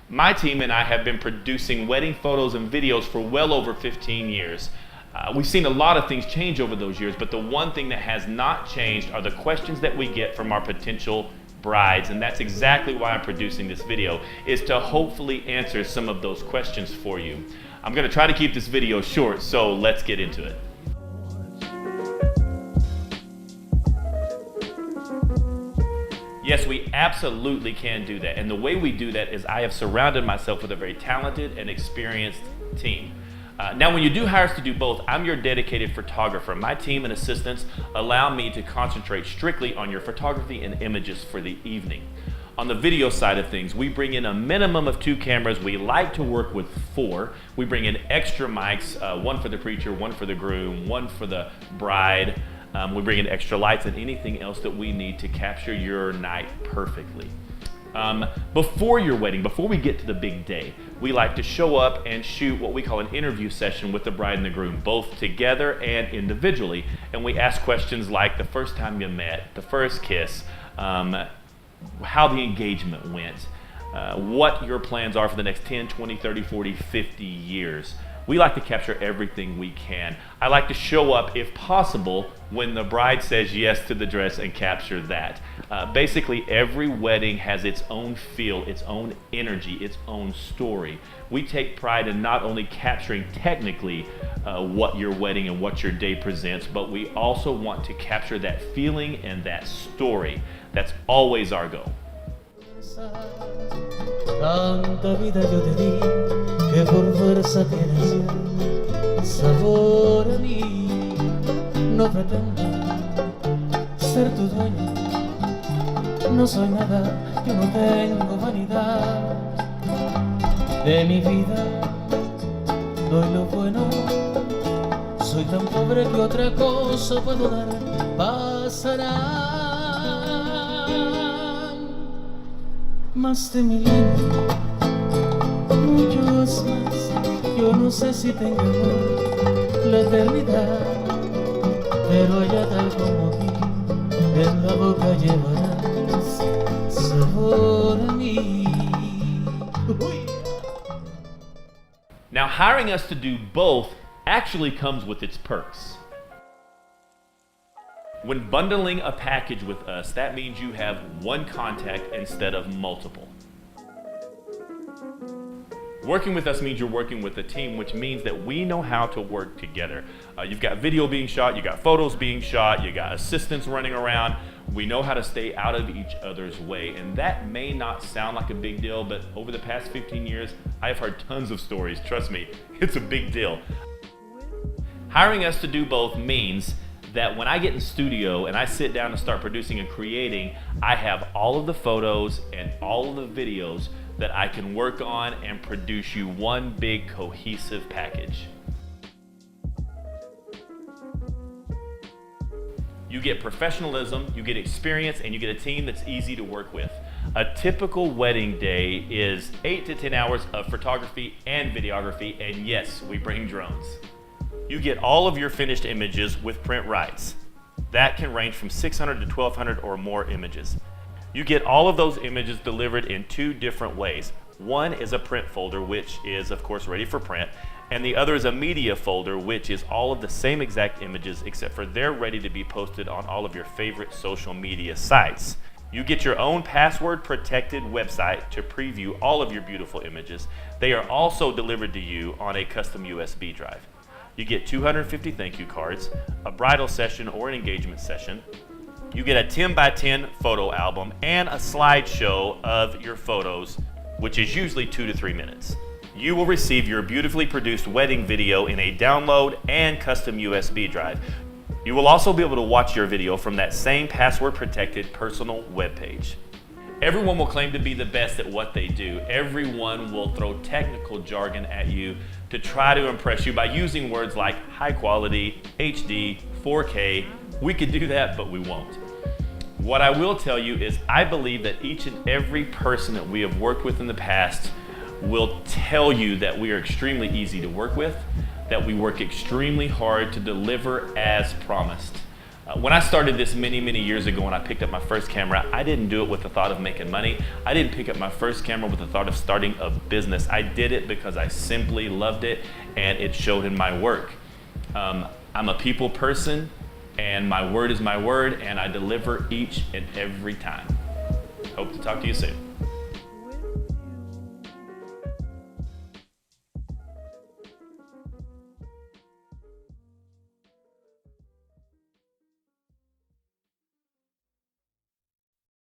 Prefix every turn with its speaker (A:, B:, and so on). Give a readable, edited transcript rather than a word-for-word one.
A: My team and I have been producing wedding photos and videos for well over 15 years. We've seen a lot of things change over those years, but the one thing that has not changed are the questions that we get from our potential brides, and that's exactly why I'm producing this video, is to hopefully answer some of those questions for you. I'm going to try to keep this video short, so let's get into it. Yes, we absolutely can do that, and the way we do that is I have surrounded myself with a very talented and experienced team. Now, when you do hire us to do both, I'm your dedicated photographer. My team and assistants allow me to concentrate strictly on your photography and images for the evening. On the video side of things, we bring in a minimum of 2 cameras. We like to work with 4. We bring in extra mics, one for the preacher, one for the groom, one for the bride. We bring in extra lights and anything else that we need to capture your night perfectly. Before your wedding, before we get to the big day, we like to show up and shoot what we call an interview session with the bride and the groom, both together and individually. And we ask questions like the first time you met, the first kiss, how the engagement went, what your plans are for the next 10, 20, 30, 40, 50 years. We like to capture everything we can. I like to show up, if possible, when the bride says yes to the dress and capture that. Basically, every wedding has its own feel, its own energy, its own story. We take pride in not only capturing technically what your wedding and what your day presents, but we also want to capture that feeling and that story. That's always our goal.
B: Tanta vida yo te di que por fuerza tienes ya sabor a mí. No pretendo ser tu dueño, no soy nada, yo no tengo vanidad. De mi vida doy lo bueno, soy tan pobre que otra cosa puedo dar. Pasará más de 1000 años, muchos más. Yo no sé si tengo la eternidad, pero allá tal como ti, en la boca llevarás sabor a mí.
A: Now, hiring us to do both actually comes with its perks. When bundling a package with us, that means you have one contact instead of multiple. Working with us means you're working with a team, which means that we know how to work together. You've got video being shot, you got photos being shot, you got assistants running around. We know how to stay out of each other's way, and that may not sound like a big deal, but over the past 15 years, I've heard tons of stories. Trust me, it's a big deal. Hiring us to do both means that when I get in studio and I sit down and start producing and creating, I have all of the photos and all of the videos that I can work on and produce you one big cohesive package. You get professionalism, you get experience, and you get a team that's easy to work with. A typical wedding day is 8 to 10 hours of photography and videography, and yes, we bring drones. You get all of your finished images with print rights. That can range from 600 to 1200 or more images. You get all of those images delivered in 2 different ways. One is a print folder, which is of course ready for print, and the other is a media folder, which is all of the same exact images except for they're ready to be posted on all of your favorite social media sites. You get your own password protected website to preview all of your beautiful images. They are also delivered to you on a custom USB drive. You get 250 thank you cards, a bridal session or an engagement session. You get a 10 by 10 photo album and a slideshow of your photos, which is usually 2 to 3 minutes. You will receive your beautifully produced wedding video in a download and custom USB drive. You will also be able to watch your video from that same password protected personal webpage. Everyone will claim to be the best at what they do. Everyone will throw technical jargon at you to try to impress you by using words like high quality, HD, 4K. We could do that, but we won't. What I will tell you is I believe that each and every person that we have worked with in the past will tell you that we are extremely easy to work with, that we work extremely hard to deliver as promised. When I started this many, many years ago when I picked up my first camera, I didn't do it with the thought of making money. I didn't pick up my first camera with the thought of starting a business. I did it because I simply loved it and it showed in my work. I'm a people person and my word is my word and I deliver each and every time. Hope to talk to you soon.